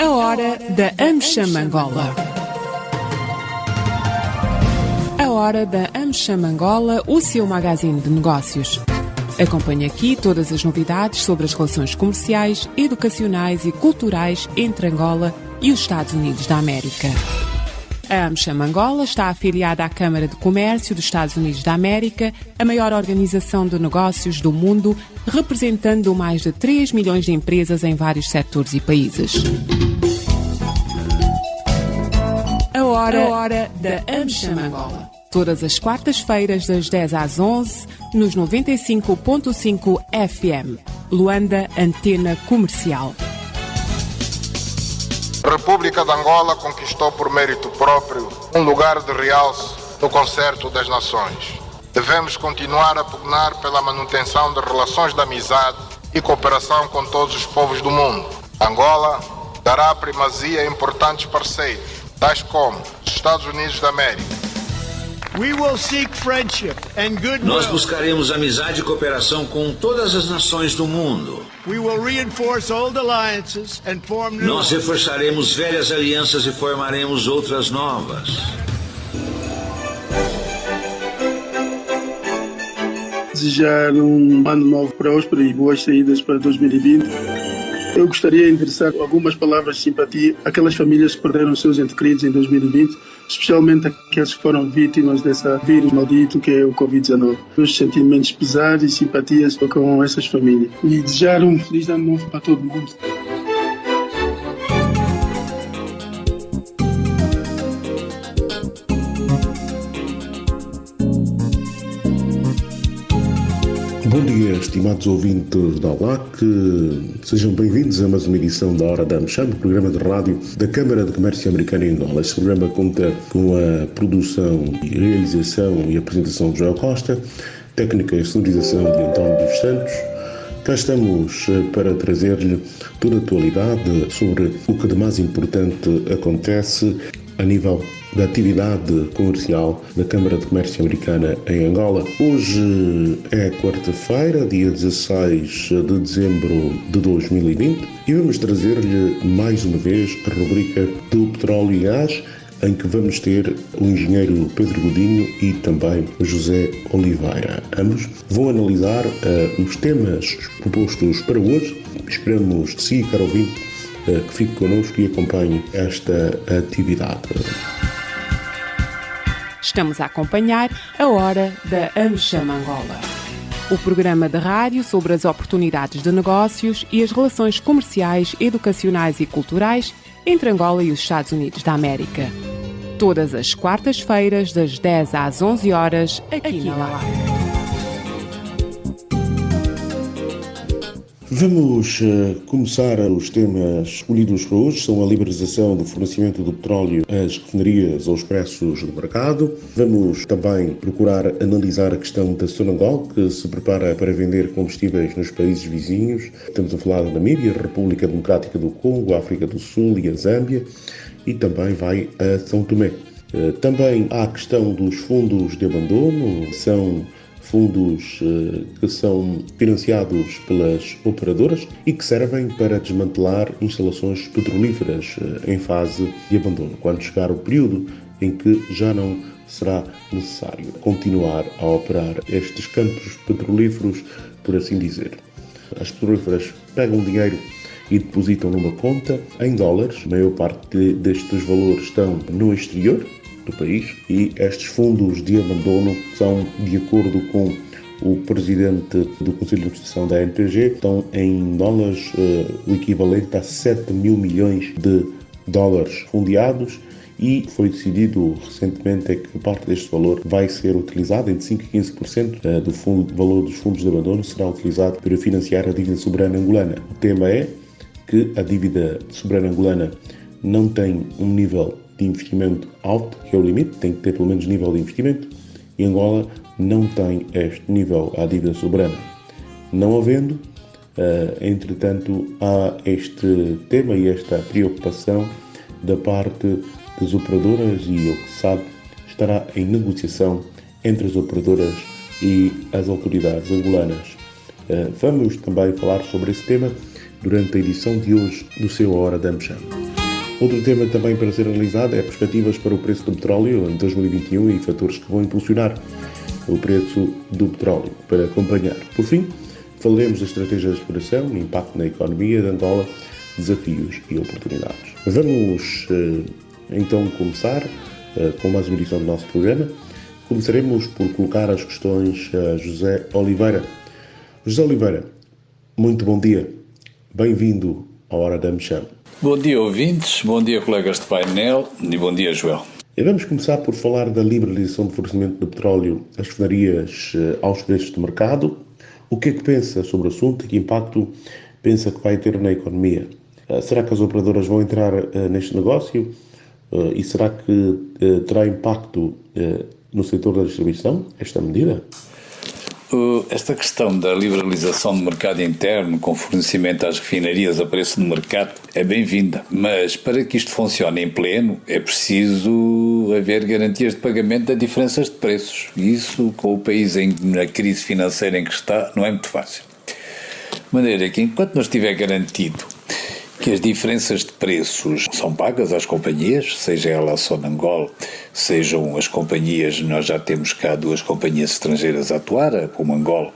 A hora da AmCham Angola. A hora da AmCham Angola, o seu magazine de negócios. Acompanhe aqui todas as novidades sobre as relações comerciais, educacionais e culturais entre Angola e os Estados Unidos da América. A AmCham Angola está afiliada à Câmara de Comércio dos Estados Unidos da América, a maior organização de negócios do mundo, representando mais de 3 milhões de empresas em vários setores e países. A hora da AmCham Angola. Todas as quartas-feiras, das 10 às 11, nos 95.5 FM. Luanda, Antena Comercial. A República de Angola conquistou por mérito próprio um lugar de realce no concerto das nações. Devemos continuar a pugnar pela manutenção de relações de amizade e cooperação com todos os povos do mundo. Angola dará primazia a importantes parceiros, tais como os Estados Unidos da América. Nós buscaremos amizade e cooperação com todas as nações do mundo. Nós reforçaremos velhas alianças e formaremos outras novas. Desejar um ano novo próspero e boas saídas para 2020. Eu gostaria de endereçar algumas palavras de simpatia àquelas famílias que perderam seus entes queridos em 2020, especialmente aqueles que foram vítimas desse vírus maldito que é o Covid-19. Meus sentimentos pesados e simpatias com essas famílias. E desejar um feliz ano novo para todo mundo. Bom dia, estimados ouvintes da ALAC. Sejam bem-vindos a mais uma edição da Hora da AmCham, programa de rádio da Câmara de Comércio Americana em Angola. Este programa conta com a produção, realização e apresentação de João Costa, técnica e sonorização de António dos Santos. Cá estamos para trazer-lhe toda a atualidade sobre o que de mais importante acontece a nível da atividade comercial da Câmara de Comércio Americana em Angola. Hoje é quarta-feira, dia 16 de dezembro de 2020, e vamos trazer-lhe mais uma vez a rubrica do petróleo e gás, em que vamos ter o engenheiro Pedro Godinho e também o José Oliveira. Ambos vão analisar os temas propostos para hoje. Esperamos de si, caro ouvinte, que fique connosco e acompanhe esta atividade. Estamos a acompanhar a Hora da AmCham Angola. O programa de rádio sobre as oportunidades de negócios e as relações comerciais, educacionais e culturais entre Angola e os Estados Unidos da América. Todas as quartas-feiras, das 10 às 11 horas, aqui na LAC. Vamos começar os temas escolhidos para hoje. São a liberalização do fornecimento do petróleo às refinarias aos preços do mercado. Vamos também procurar analisar a questão da Sonangol, que se prepara para vender combustíveis nos países vizinhos. Estamos a falar da Namíbia, a República Democrática do Congo, a África do Sul e a Zâmbia, e também vai a São Tomé. Também há a questão dos fundos de abandono. São fundos que são financiados pelas operadoras e que servem para desmantelar instalações petrolíferas em fase de abandono, quando chegar o período em que já não será necessário continuar a operar estes campos petrolíferos, por assim dizer. As petrolíferas pegam dinheiro e depositam numa conta em dólares. A maior parte destes valores estão no exterior do país, e estes fundos de abandono são, de acordo com o presidente do Conselho de Administração da ANPG, estão em dólares, o equivalente a 7 mil milhões de dólares fundeados, e foi decidido recentemente que parte deste valor vai ser utilizado, entre 5% e 15% do valor dos fundos de abandono será utilizado para financiar a dívida soberana angolana. O tema é que a dívida soberana angolana não tem um nível de investimento alto, que é o limite, tem que ter pelo menos nível de investimento, e Angola não tem este nível à dívida soberana. Não havendo, entretanto, há este tema e esta preocupação da parte das operadoras, e o que se sabe estará em negociação entre as operadoras e as autoridades angolanas. Vamos também falar sobre esse tema durante a edição de hoje do seu Hora da AmCham. Outro tema também para ser analisado é perspectivas para o preço do petróleo em 2021 e fatores que vão impulsionar o preço do petróleo para acompanhar. Por fim, falaremos da estratégia de exploração, impacto na economia de Angola, desafios e oportunidades. Vamos então começar com mais uma edição do nosso programa. Começaremos por colocar as questões a José Oliveira. José Oliveira, muito bom dia. Bem-vindo à Hora da AmCham. Bom dia, ouvintes. Bom dia, colegas de painel. E bom dia, Joel. E vamos começar por falar da liberalização do fornecimento de petróleo às refinarias aos preços de mercado. O que é que pensa sobre o assunto e que impacto pensa que vai ter na economia? Será que as operadoras vão entrar neste negócio? E será que terá impacto no setor da distribuição, esta medida? Esta questão da liberalização do mercado interno com fornecimento às refinarias a preço de mercado é bem-vinda, mas para que isto funcione em pleno é preciso haver garantias de pagamento de diferenças de preços. Isso, com o país na crise financeira em que está, não é muito fácil. De maneira que, enquanto não estiver garantido que as diferenças de preços são pagas às companhias, seja ela a Sonangol, sejam as companhias, nós já temos cá duas companhias estrangeiras a atuar, a Pumangol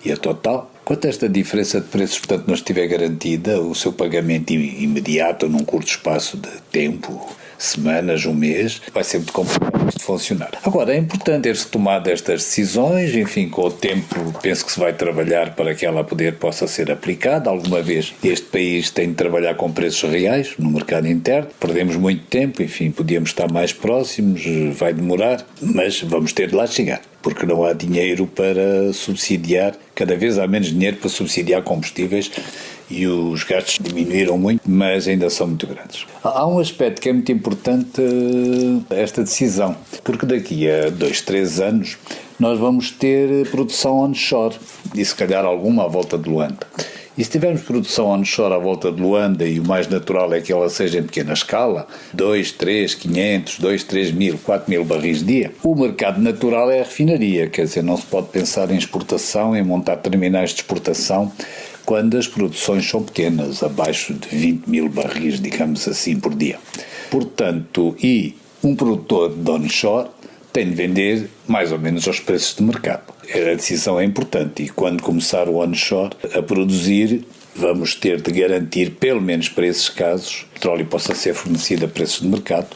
e a Total. Quanto a esta diferença de preços, portanto, não estiver garantida, o seu pagamento imediato, num curto espaço de tempo, semanas, um mês, vai ser muito complicado isto funcionar. Agora, é importante ter-se tomado estas decisões, enfim, com o tempo penso que se vai trabalhar para que ela possa ser aplicada. Alguma vez este país tem de trabalhar com preços reais no mercado interno, perdemos muito tempo, enfim, podíamos estar mais próximos, vai demorar, mas vamos ter de lá chegar, porque não há dinheiro para subsidiar, cada vez há menos dinheiro para subsidiar combustíveis e os gastos diminuíram muito, mas ainda são muito grandes. Há um aspecto que é muito importante, esta decisão, porque daqui a 2-3 anos nós vamos ter produção onshore e se calhar alguma à volta de Luanda. E se tivermos produção onshore à volta de Luanda, e o mais natural é que ela seja em pequena escala, 2, 3, 500, 2, 3 mil, 4 mil barris dia, o mercado natural é a refinaria, quer dizer, não se pode pensar em exportação, em montar terminais de exportação, quando as produções são pequenas, abaixo de 20 mil barris, digamos assim, por dia. Portanto, e um produtor de onshore tem de vender mais ou menos aos preços de mercado. A decisão é importante e quando começar o onshore a produzir, vamos ter de garantir, pelo menos para esses casos, o petróleo possa ser fornecido a preços de mercado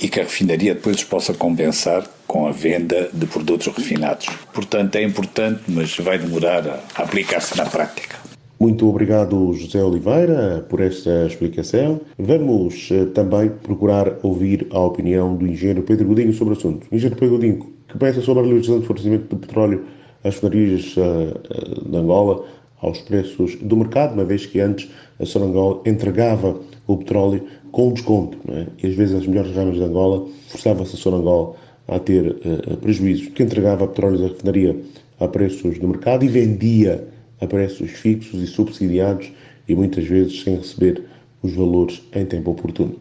e que a refinaria depois os possa compensar com a venda de produtos refinados. Portanto, é importante, mas vai demorar a aplicar-se na prática. Muito obrigado, José Oliveira, por esta explicação. Vamos também procurar ouvir a opinião do engenheiro Pedro Godinho sobre o assunto. Engenheiro Pedro Godinho, que pensa sobre a liberalização do fornecimento de petróleo às refinarias de Angola aos preços do mercado, uma vez que antes a Sonangol entregava o petróleo com desconto, não é? E às vezes as melhores ramas de Angola forçava-se a Sonangol a ter prejuízos, que entregava petróleo da refinaria a preços do mercado e vendia a preços fixos e subsidiados e muitas vezes sem receber os valores em tempo oportuno.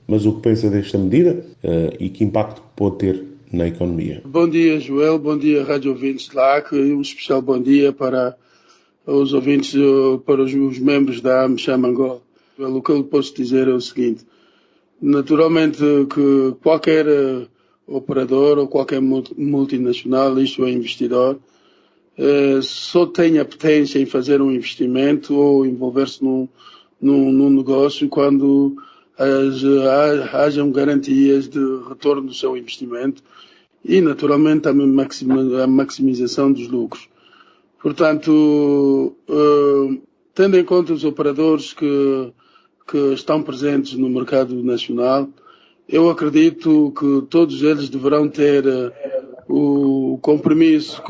Mas o que pensa desta medida e que impacto pode ter na economia? Bom dia, Joel. Bom dia, rádio ouvintes de LAC. Um especial bom dia para os ouvintes, para os membros da AmCham Angola. O que eu posso dizer é o seguinte. Naturalmente que qualquer operador ou qualquer multinacional, isto é investidor, só tem apetência em fazer um investimento ou envolver-se num negócio quando hajam garantias de retorno do seu investimento e, naturalmente, a maximização dos lucros. Portanto, tendo em conta os operadores que estão presentes no mercado nacional, eu acredito que todos eles deverão ter o compromisso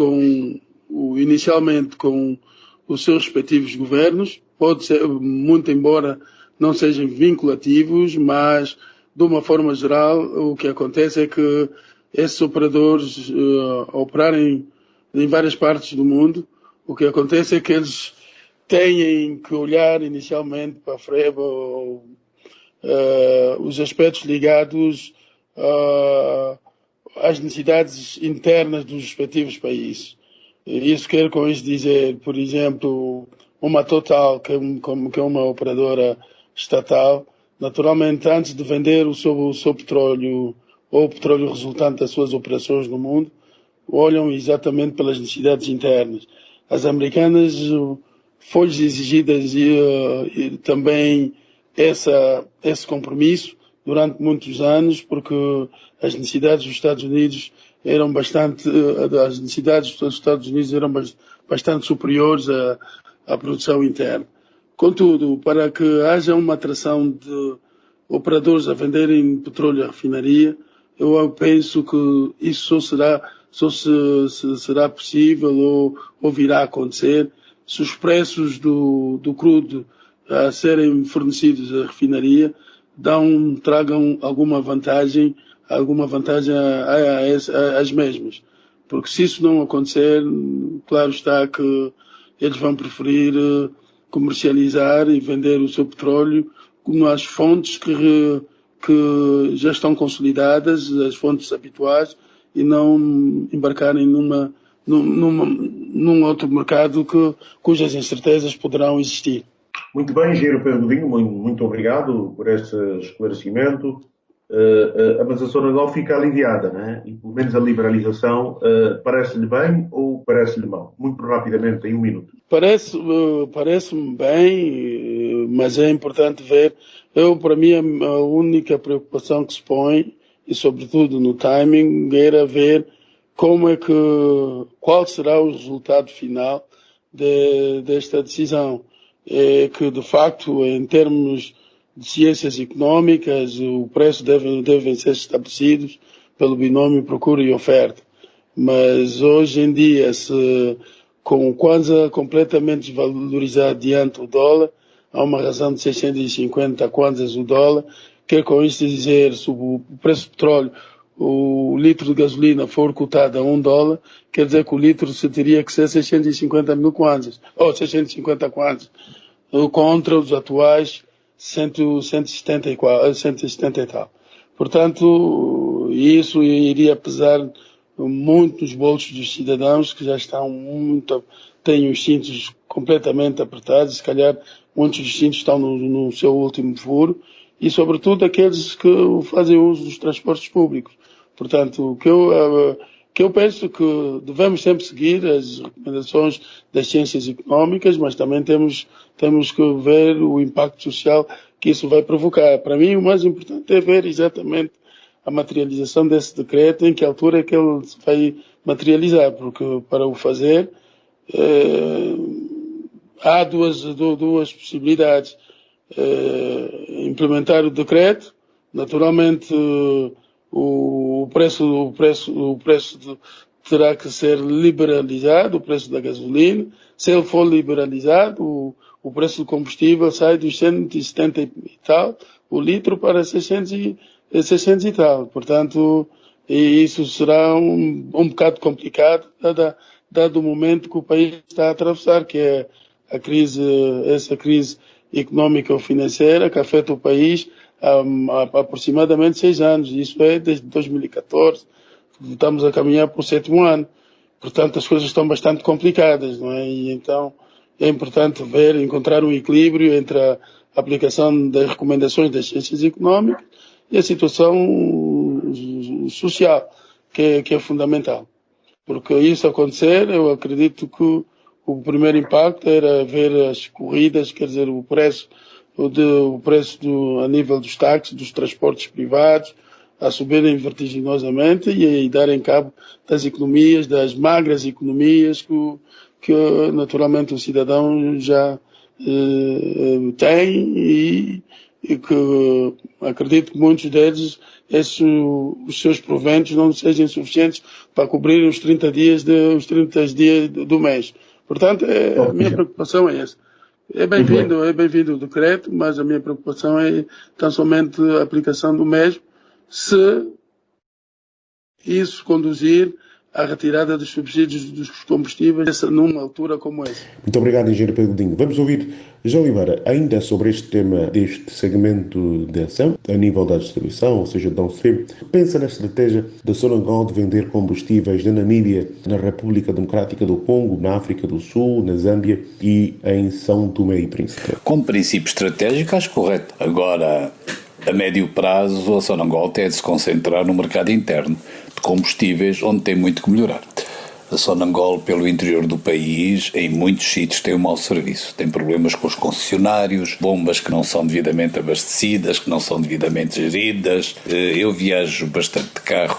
inicialmente com os seus respectivos governos, pode ser, muito embora não sejam vinculativos, mas de uma forma geral o que acontece é que esses operadores operarem em várias partes do mundo, o que acontece é que eles têm que olhar inicialmente para a FREB ou os aspectos ligados às necessidades internas dos respectivos países. Isso quer com isso dizer, por exemplo, uma Total, que é uma operadora estatal, naturalmente, antes de vender o seu petróleo ou o petróleo resultante das suas operações no mundo, olham exatamente pelas necessidades internas. As americanas foi-lhes exigidas e também esse compromisso durante muitos anos, porque as necessidades dos Estados Unidos eram bastante superiores à produção interna. Contudo, para que haja uma atração de operadores a venderem petróleo à refinaria, eu penso que isso só será possível ou virá a acontecer se os preços do crudo a serem fornecidos à refinaria tragam alguma vantagem às mesmas. Porque se isso não acontecer, claro está que eles vão preferir comercializar e vender o seu petróleo nas fontes que já estão consolidadas, as fontes habituais, e não embarcarem num outro mercado cujas incertezas poderão existir. Muito bem, engenheiro Pedro Godinho, muito obrigado por este esclarecimento. Mas a Sonangol fica aliviada, não é? E pelo menos a liberalização parece-lhe bem ou parece-lhe mal? Muito rapidamente, em um minuto. Parece-me bem, mas é importante ver. Para mim, a única preocupação que se põe, e sobretudo no timing, era ver qual será o resultado final desta decisão. É que, de facto, em termos de ciências económicas, o preço devem ser estabelecidos pelo binómio procura e oferta. Mas hoje em dia, com o Kwanza completamente desvalorizado diante do dólar, há uma razão de 650 Kwanzas o dólar. Quer com isto dizer, se o preço do petróleo, o litro de gasolina for cotado a $1, quer dizer que o litro teria que ser 650 mil Kwanzas, ou 650 Kwanzas, contra os atuais 170 e tal. Portanto, isso iria pesar muito nos bolsos dos cidadãos que já têm os cintos completamente apertados, se calhar muitos dos cintos estão no seu último furo, e sobretudo aqueles que fazem uso dos transportes públicos. Portanto, o que eu penso que devemos sempre seguir as recomendações das ciências económicas, mas também temos que ver o impacto social que isso vai provocar. Para mim, o mais importante é ver exatamente a materialização desse decreto, em que altura é que ele se vai materializar, porque para o fazer há duas possibilidades. Implementar o decreto, naturalmente o preço terá que ser liberalizado, o preço da gasolina. Se ele for liberalizado, o preço do combustível sai dos 170 e tal o litro para 600 e tal. Portanto, isso será um bocado complicado, dado o momento que o país está a atravessar, que é essa crise económica ou financeira que afeta o país há aproximadamente 6 anos. Isso é desde 2014. Estamos a caminhar para o 7º ano. Portanto, as coisas estão bastante complicadas, não é? E então é importante encontrar um equilíbrio entre a aplicação das recomendações das ciências económicas e a situação social, que é fundamental. Porque isso acontecer, eu acredito que o primeiro impacto era ver as corridas, quer dizer, o preço a nível dos táxis, dos transportes privados, a subirem vertiginosamente e darem cabo das economias, das magras economias que naturalmente o cidadão já tem e que acredito que muitos deles, os seus proventos não sejam suficientes para cobrir os 30 dias do mês. Portanto, a minha preocupação é essa. É bem-vindo o decreto, mas a minha preocupação é tão somente a aplicação do mesmo, se isso conduzir à retirada dos subsídios dos combustíveis numa altura como essa. Muito obrigado, engenheiro Pedro Godinho. Vamos ouvir João Oliveira, ainda sobre este tema deste segmento de ação, a nível da distribuição, ou seja, downstream. Pensa na estratégia da Sonangol de vender combustíveis na Namíbia, na República Democrática do Congo, na África do Sul, na Zâmbia e em São Tomé e Príncipe. Como princípio estratégico, acho correto. Agora, A médio prazo, a Sonangol tem de se concentrar no mercado interno de combustíveis, onde tem muito que melhorar. A Sonangol, pelo interior do país, em muitos sítios tem um mau serviço. Tem problemas com os concessionários, bombas que não são devidamente abastecidas, que não são devidamente geridas. Eu viajo bastante de carro.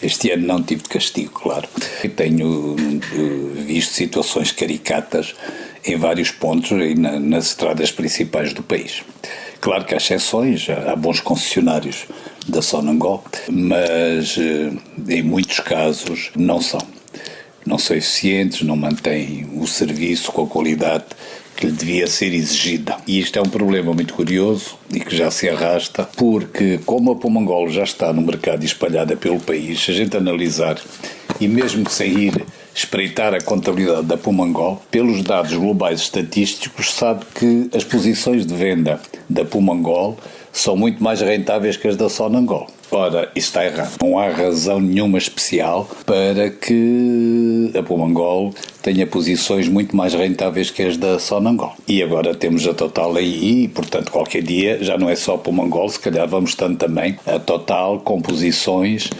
Este ano não tive de castigo, claro. E tenho visto situações caricatas em vários pontos e nas estradas principais do país. Claro que há exceções, há bons concessionários da Sonangol, mas em muitos casos não são eficientes, não mantêm o serviço com a qualidade que lhe devia ser exigida. E isto é um problema muito curioso e que já se arrasta, porque como a Pumangol já está no mercado e espalhada pelo país, se a gente analisar, e mesmo sem ir espreitar a contabilidade da Pumangol, pelos dados globais estatísticos, sabe que as posições de venda da Pumangol são muito mais rentáveis que as da Sonangol. Ora, isso está errado. Não há razão nenhuma especial para que a Pumangol tenha posições muito mais rentáveis que as da Sonangol. E agora temos a Total aí e, portanto, qualquer dia já não é só a Pumangol, se calhar vamos tendo também a Total com posições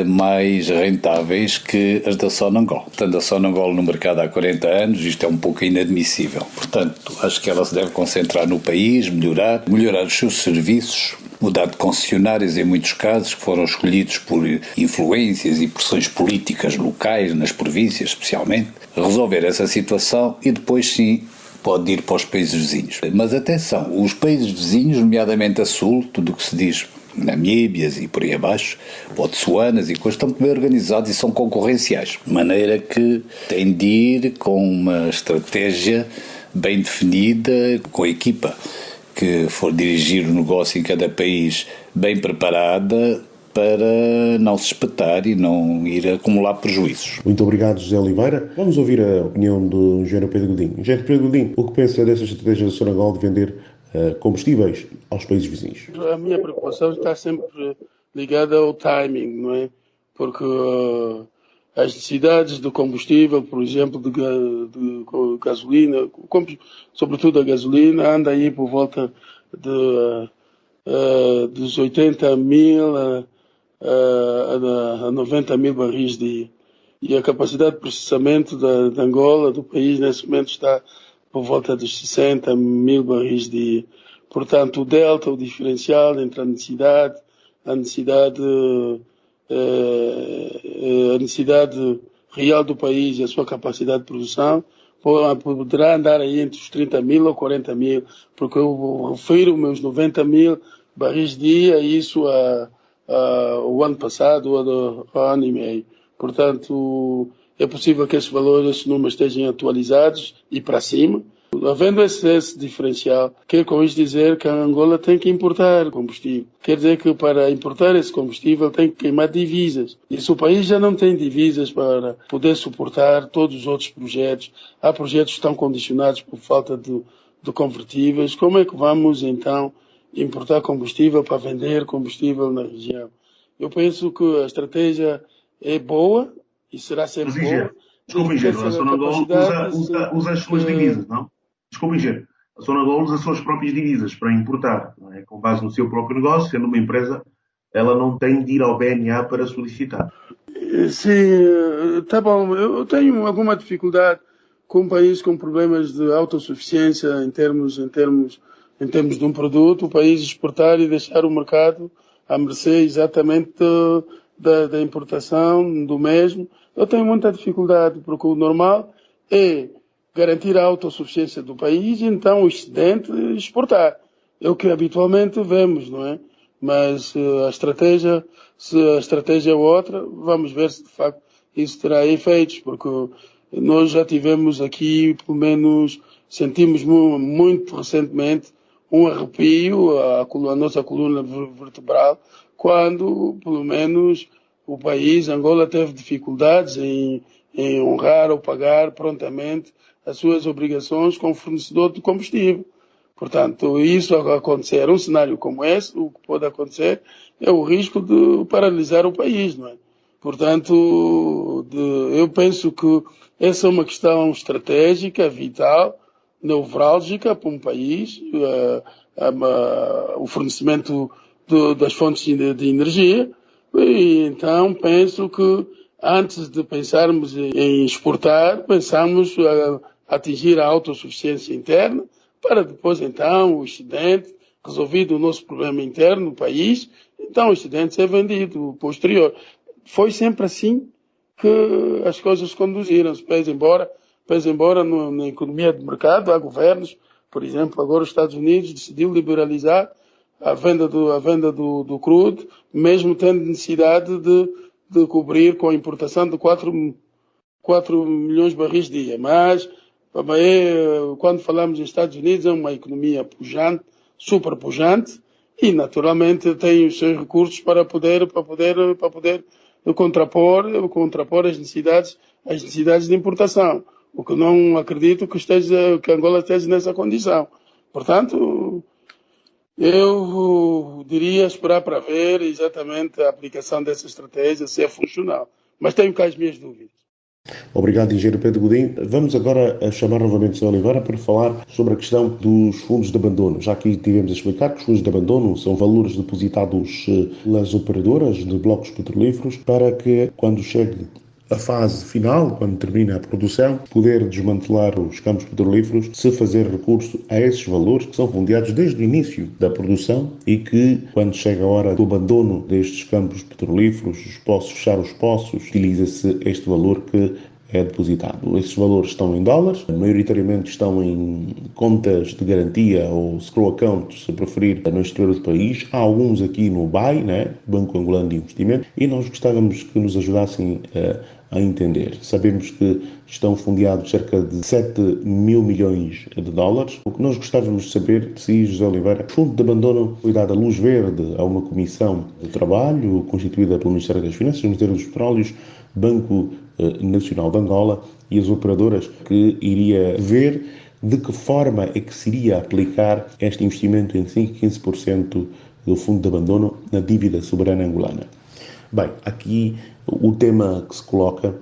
mais rentáveis que as da Sonangol. Portanto, a Sonangol no mercado há 40 anos, isto é um pouco inadmissível. Portanto, acho que ela se deve concentrar no país, melhorar os seus serviços, mudar de concessionários em muitos casos, que foram escolhidos por influências e pressões políticas locais, nas províncias especialmente, resolver essa situação e depois sim pode ir para os países vizinhos. Mas atenção, os países vizinhos, nomeadamente a sul, tudo o que se diz Namíbias e por aí abaixo, Botsuanas e coisas, estão bem organizados e são concorrenciais, de maneira que têm de ir com uma estratégia bem definida, com a equipa que for dirigir o negócio em cada país bem preparada para não se espetar e não ir acumular prejuízos. Muito obrigado, José Oliveira. Vamos ouvir a opinião do engenheiro Pedro Godinho. Engenheiro Pedro Godinho, o que pensa dessa estratégia da Sonangol de vender combustíveis aos países vizinhos? A minha preocupação está sempre ligada ao timing, não é? Porque as necessidades de combustível, por exemplo, de gasolina, sobretudo a gasolina, anda aí por volta dos 80 mil a 90 mil barris dia. E a capacidade de processamento de Angola, do país, nesse momento está por volta dos 60 mil barris dia. Portanto, o delta, o diferencial entre a necessidade real do país e a sua capacidade de produção poderá andar aí entre os 30 mil ou 40 mil, porque eu refiro meus 90 mil barris dia, isso o ano passado ou há ano e meio. Portanto, é possível que esses valores, esses números estejam atualizados e para cima. Havendo esse diferencial, quer com isso dizer que a Angola tem que importar combustível. Quer dizer que para importar esse combustível tem que queimar divisas. E se o país já não tem divisas para poder suportar todos os outros projetos, há projetos que estão condicionados por falta de convertíveis, como é que vamos então importar combustível para vender combustível na região? Eu penso que a estratégia é boa e será sempre boa. Desculpe, engenheiro, a Sonangol usa as suas divisas, não? Desculpe, engenheiro, a Sonangol usa as suas próprias divisas para importar, não é? Com base no seu próprio negócio, sendo uma empresa, ela não tem de ir ao BNA para solicitar. Sim, tá bom. Eu tenho alguma dificuldade com um país com problemas de autossuficiência em termos de um produto, o país exportar e deixar o mercado à mercê exatamente da importação do mesmo. Eu tenho muita dificuldade, porque o normal é garantir a autossuficiência do país e então o excedente exportar. É o que habitualmente vemos, não é? Mas se a estratégia é outra, vamos ver se de facto isso terá efeitos, porque nós já tivemos aqui, pelo menos, sentimos muito recentemente um arrepio à nossa coluna vertebral, quando, pelo menos, o país, Angola, teve dificuldades em honrar ou pagar prontamente as suas obrigações com o fornecedor de combustível. Portanto, isso acontecer, um cenário como esse, o que pode acontecer é o risco de paralisar o país, não é? Portanto, eu penso que essa é uma questão estratégica, vital, nevrálgica para um país. o fornecimento das fontes de energia. E então penso que antes de pensarmos em exportar, pensamos atingir a autossuficiência interna, para depois então o excedente, resolvido o nosso problema interno no país, então o excedente ser vendido posterior. Foi sempre assim que as coisas conduziram-se, pese embora na economia de mercado há governos, por exemplo, agora os Estados Unidos decidiu liberalizar a venda do crudo, mesmo tendo necessidade de cobrir com a importação de 4 milhões de barris dia. Mas, quando falamos dos Estados Unidos, é uma economia pujante, super pujante, e naturalmente tem os seus recursos para poder contrapor as necessidades de importação. O que não acredito que Angola esteja nessa condição. Portanto, eu diria esperar para ver exatamente a aplicação dessa estratégia, se é funcional. Mas tenho cá as minhas dúvidas. Obrigado, engenheiro Pedro Godinho. Vamos agora a chamar novamente o Sr. Oliveira para falar sobre a questão dos fundos de abandono. Já aqui tivemos a explicar que os fundos de abandono são valores depositados pelas operadoras de blocos petrolíferos para que, quando chegue a fase final, quando termina a produção, poder desmantelar os campos petrolíferos, se fazer recurso a esses valores que são fundeados desde o início da produção e que, quando chega a hora do abandono destes campos petrolíferos, fechar os poços, utiliza-se este valor que é depositado. Esses valores estão em dólares, maioritariamente estão em contas de garantia ou escrow account, se preferir, no exterior do país. Há alguns aqui no BAI, Banco Angolano de Investimento, e nós gostávamos que nos ajudassem a entender. Sabemos que estão fundeados cerca de 7 mil milhões de dólares. O que nós gostávamos de saber, se José Oliveira, o fundo de abandono foi dado a luz verde a uma comissão de trabalho constituída pelo Ministério das Finanças, Ministério dos Petróleos, Banco Nacional de Angola e as operadoras, que iria ver de que forma é que se iria aplicar este investimento em 5 e 15% do fundo de abandono na dívida soberana angolana. Bem, aqui o tema que se coloca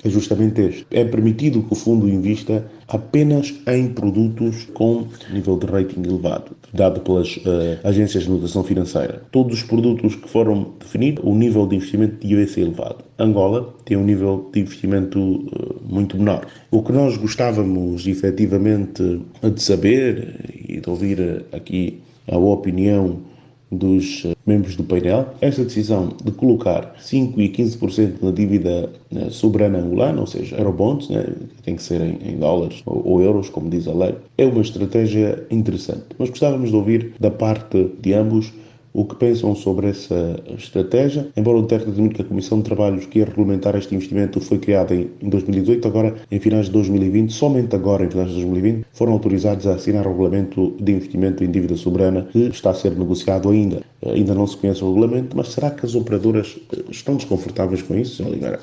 é justamente este. É permitido que o fundo invista apenas em produtos com nível de rating elevado, dado pelas agências de notação financeira. Todos os produtos que foram definidos, o nível de investimento devia ser elevado. Angola tem um nível de investimento muito menor. O que nós gostávamos efetivamente de saber e de ouvir aqui a opinião dos membros do painel, esta decisão de colocar 5% e 15% na dívida soberana angolana, ou seja, eurobonds, que tem que ser em dólares ou euros, como diz a lei, é uma estratégia interessante. Mas gostávamos de ouvir da parte de ambos o que pensam sobre essa estratégia, embora o decreto admita que a Comissão de Trabalhos que ia regulamentar este investimento foi criada em 2018, agora em finais de 2020, somente agora em finais de 2020, foram autorizados a assinar o regulamento de investimento em dívida soberana que está a ser negociado ainda. Ainda não se conhece o regulamento, mas será que as operadoras estão desconfortáveis com isso, Sr. Oliveira?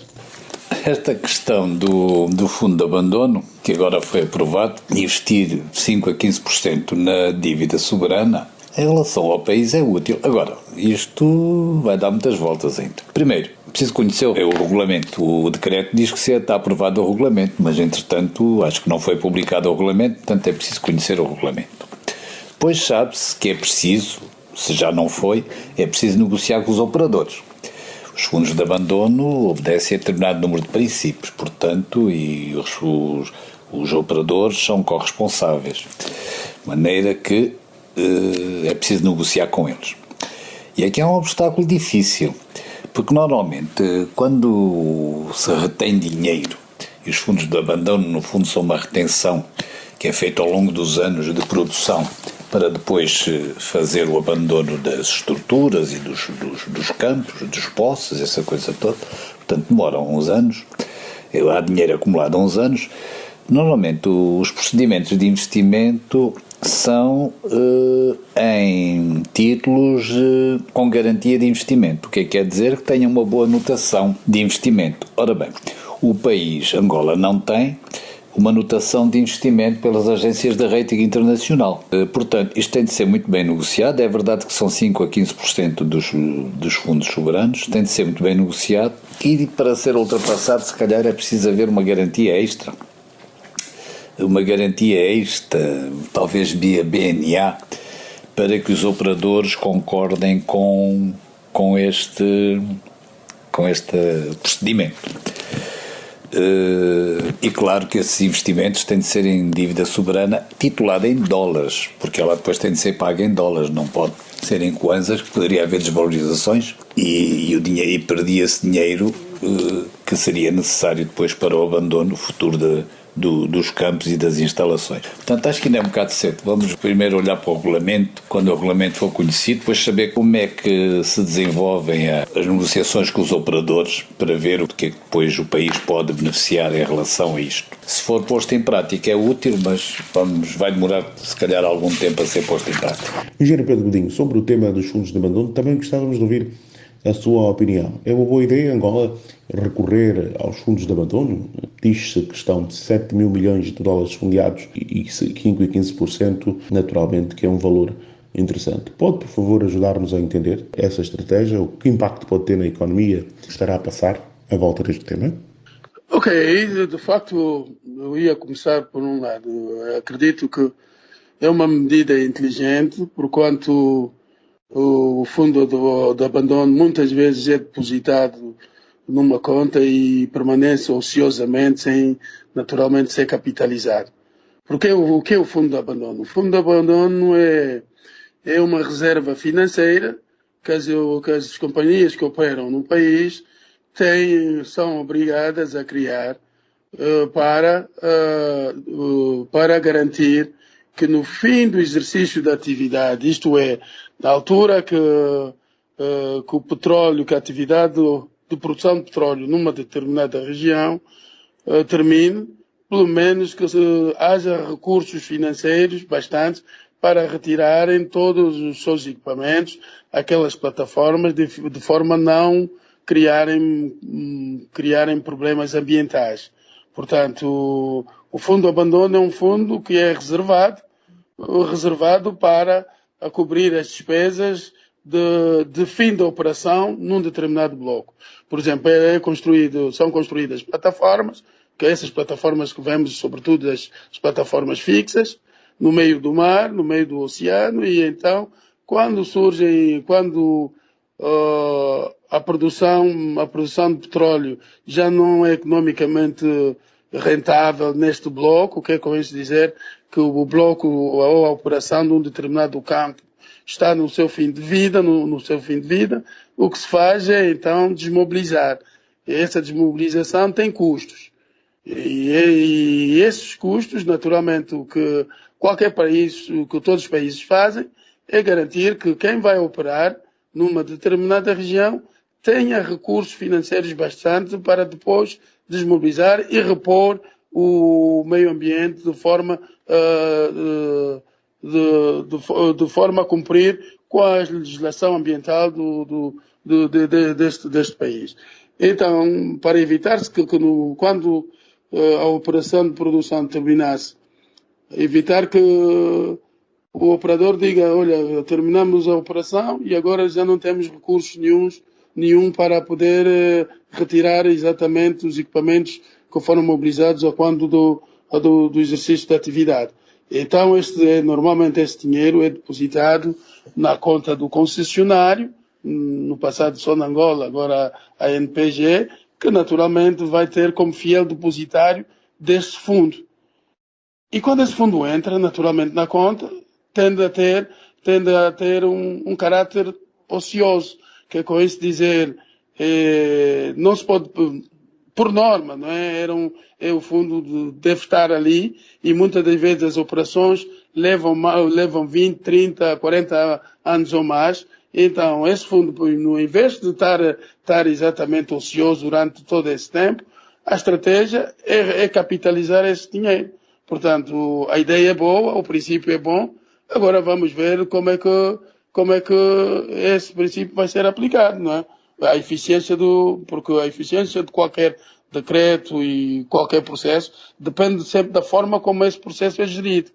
Esta questão do fundo de abandono, que agora foi aprovado, investir 5 a 15% na dívida soberana, em relação ao país é útil. Agora, isto vai dar muitas voltas ainda. Primeiro, preciso conhecer o regulamento. O decreto diz que está aprovado o regulamento, mas entretanto acho que não foi publicado o regulamento, portanto é preciso conhecer o regulamento. Depois sabe-se que é preciso, se já não foi, é preciso negociar com os operadores. Os fundos de abandono obedecem a determinado número de princípios, portanto, e os operadores são corresponsáveis. De maneira que é preciso negociar com eles. E aqui é um obstáculo difícil, porque normalmente quando se retém dinheiro, e os fundos de abandono no fundo são uma retenção que é feita ao longo dos anos de produção para depois fazer o abandono das estruturas e dos campos, dos poços, essa coisa toda, portanto demoram uns anos, há dinheiro acumulado há uns anos. Normalmente os procedimentos de investimento são em títulos com garantia de investimento. O que quer dizer? Que tenham uma boa notação de investimento. Ora bem, o país, Angola, não tem uma notação de investimento pelas agências de rating internacional. Portanto, isto tem de ser muito bem negociado. É verdade que são 5 a 15% dos fundos soberanos, tem de ser muito bem negociado e para ser ultrapassado, se calhar é preciso haver uma garantia extra. Uma garantia extra, talvez via BNA, para que os operadores concordem com este procedimento. E claro que esses investimentos têm de ser em dívida soberana titulada em dólares, porque ela depois tem de ser paga em dólares, não pode ser em kwanzas, que poderia haver desvalorizações e perdia-se dinheiro que seria necessário depois para o abandono futuro dos campos e das instalações. Portanto, acho que ainda é um bocado cedo. Vamos primeiro olhar para o regulamento, quando o regulamento for conhecido, depois saber como é que se desenvolvem as negociações com os operadores para ver o que é que depois o país pode beneficiar em relação a isto. Se for posto em prática é útil, mas vai demorar se calhar algum tempo a ser posto em prática. Engenheiro Pedro Godinho, sobre o tema dos fundos de abandono, também gostávamos de ouvir a sua opinião. É uma boa ideia Angola recorrer aos fundos de abandono? Diz-se que estão de 7 mil milhões de dólares fundeados e 5 e 15%, naturalmente, que é um valor interessante. Pode, por favor, ajudar-nos a entender essa estratégia? O que impacto pode ter na economia que estará a passar à volta deste tema? Ok, de facto, eu ia começar por um lado. Acredito que é uma medida inteligente, porquanto o fundo de abandono muitas vezes é depositado numa conta e permanece ociosamente, naturalmente, sem capitalizar. Porque o que é o fundo de abandono? O fundo de abandono é uma reserva financeira que as companhias que operam no país são obrigadas a criar para garantir que no fim do exercício da atividade, isto é, na altura que o petróleo, que a atividade de produção de petróleo numa determinada região termine, pelo menos que haja recursos financeiros bastantes para retirarem todos os seus equipamentos, aquelas plataformas, de forma a não criarem problemas ambientais. Portanto, o fundo de abandono é um fundo que é reservado para cobrir as despesas de fim da operação num determinado bloco. Por exemplo, são construídas plataformas, que essas plataformas que vemos, sobretudo as plataformas fixas, no meio do mar, no meio do oceano, e então, quando a produção de petróleo já não é economicamente rentável neste bloco, o que é com isso dizer? Que o bloco ou a operação de um determinado campo está no seu fim de vida, o que se faz é então desmobilizar. E essa desmobilização tem custos. E esses custos, naturalmente, o que qualquer país, o que todos os países fazem, é garantir que quem vai operar numa determinada região tenha recursos financeiros bastantes para depois desmobilizar e repor o meio ambiente de forma a cumprir com a legislação ambiental deste país. Então, para evitar-se que quando a operação de produção terminasse, evitar que o operador diga, olha, terminamos a operação e agora já não temos recursos nenhum para poder retirar exatamente os equipamentos que foram mobilizados ao quando do exercício da atividade. Então, normalmente esse dinheiro é depositado na conta do concessionário, no passado só na Angola, agora a NPG, que naturalmente vai ter como fiel depositário deste fundo. E quando esse fundo entra, naturalmente, na conta, tende a ter um caráter ocioso, que é com isso dizer, não se pode, por norma, não é? O fundo deve estar ali e muitas das vezes as operações levam 20, 30, 40 anos ou mais. Então, esse fundo, em vez de estar exatamente ocioso durante todo esse tempo, a estratégia é capitalizar esse dinheiro. Portanto, a ideia é boa, o princípio é bom. Agora vamos ver como é que esse princípio vai ser aplicado, não é? Porque a eficiência de qualquer decreto e qualquer processo depende sempre da forma como esse processo é gerido.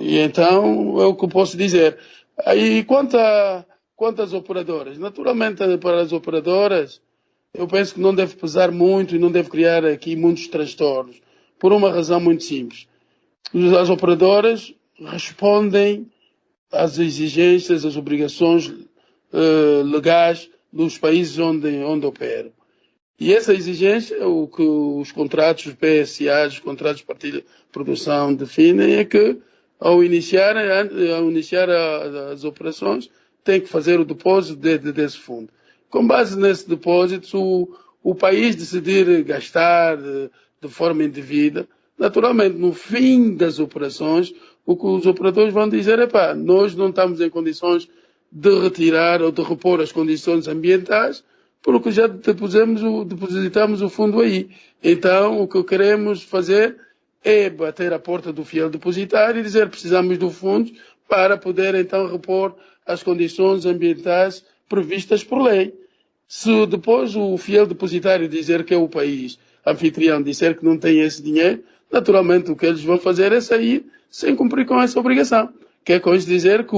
E então é o que eu posso dizer. Aí quanto às operadoras, naturalmente para as operadoras eu penso que não deve pesar muito e não deve criar aqui muitos transtornos, por uma razão muito simples. As operadoras respondem às exigências, às obrigações legais dos países onde operam. E essa exigência, o que os contratos PSA, os contratos de partilha de produção definem, é que ao iniciar as operações tem que fazer o depósito desse fundo. Com base nesse depósito, o país decidir gastar de forma indevida, naturalmente, no fim das operações, o que os operadores vão dizer é nós não estamos em condições de retirar ou de repor as condições ambientais, porque já depositamos o fundo aí. Então, o que queremos fazer é bater à porta do fiel depositário e dizer que precisamos do fundo para poder, então, repor as condições ambientais previstas por lei. Se depois o fiel depositário dizer que é o país anfitrião, disser que não tem esse dinheiro, naturalmente o que eles vão fazer é sair sem cumprir com essa obrigação. Que é com isso dizer que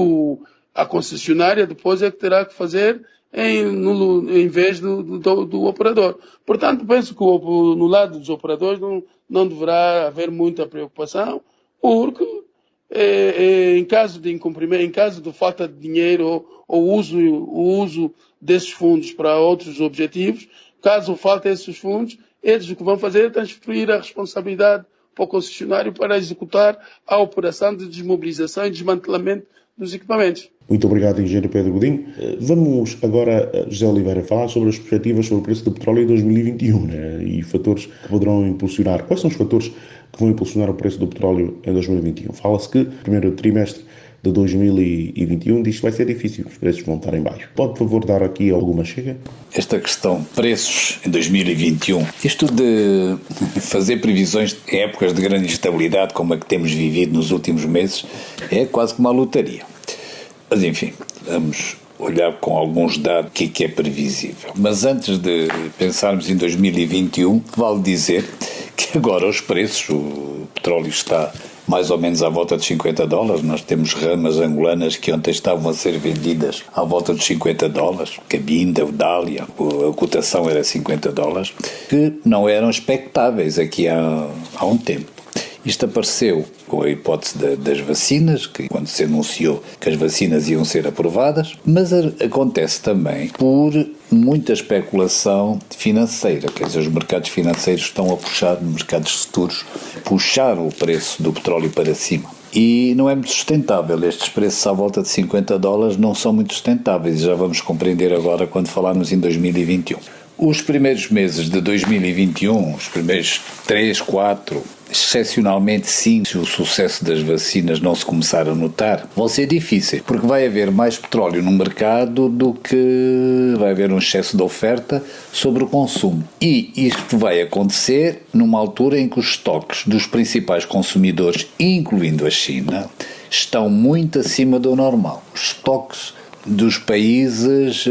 a concessionária depois é que terá que fazer em vez do operador. Portanto, penso que no lado dos operadores não deverá haver muita preocupação, porque em caso de incumprimento, em caso de falta de dinheiro ou o uso desses fundos para outros objetivos, caso faltem esses fundos, eles o que vão fazer é transferir a responsabilidade para o concessionário para executar a operação de desmobilização e desmantelamento dos equipamentos. Muito obrigado, engenheiro Pedro Godinho. Vamos agora, José Oliveira, falar sobre as perspectivas sobre o preço do petróleo em 2021, né? E fatores que poderão impulsionar. Quais são os fatores que vão impulsionar o preço do petróleo em 2021? Fala-se que no primeiro trimestre de 2021 diz que vai ser difícil, os preços vão estar em baixo. Pode, por favor, dar aqui alguma chega? Esta questão, preços em 2021, isto de fazer previsões de épocas de grande instabilidade como a que temos vivido nos últimos meses, é quase que uma lotaria. Mas, enfim, vamos olhar com alguns dados o que é previsível. Mas antes de pensarmos em 2021, vale dizer que agora os preços, o petróleo está mais ou menos à volta de $50. Nós temos ramas angolanas que ontem estavam a ser vendidas à volta de $50. Cabinda, Dália, a cotação era $50, que não eram expectáveis aqui há um tempo. Isto apareceu com a hipótese das vacinas, que quando se anunciou que as vacinas iam ser aprovadas, mas acontece também por muita especulação financeira, quer dizer, os mercados financeiros estão a puxar, mercados futuros, puxaram o preço do petróleo para cima. E não é muito sustentável, estes preços à volta de $50 não são muito sustentáveis, e já vamos compreender agora quando falarmos em 2021. Os primeiros meses de 2021, os primeiros 3, 4, excepcionalmente sim, se o sucesso das vacinas não se começar a notar, vão ser difíceis, porque vai haver mais petróleo no mercado do que vai haver um excesso de oferta sobre o consumo. E isto vai acontecer numa altura em que os estoques dos principais consumidores, incluindo a China, estão muito acima do normal. Os estoques dos países,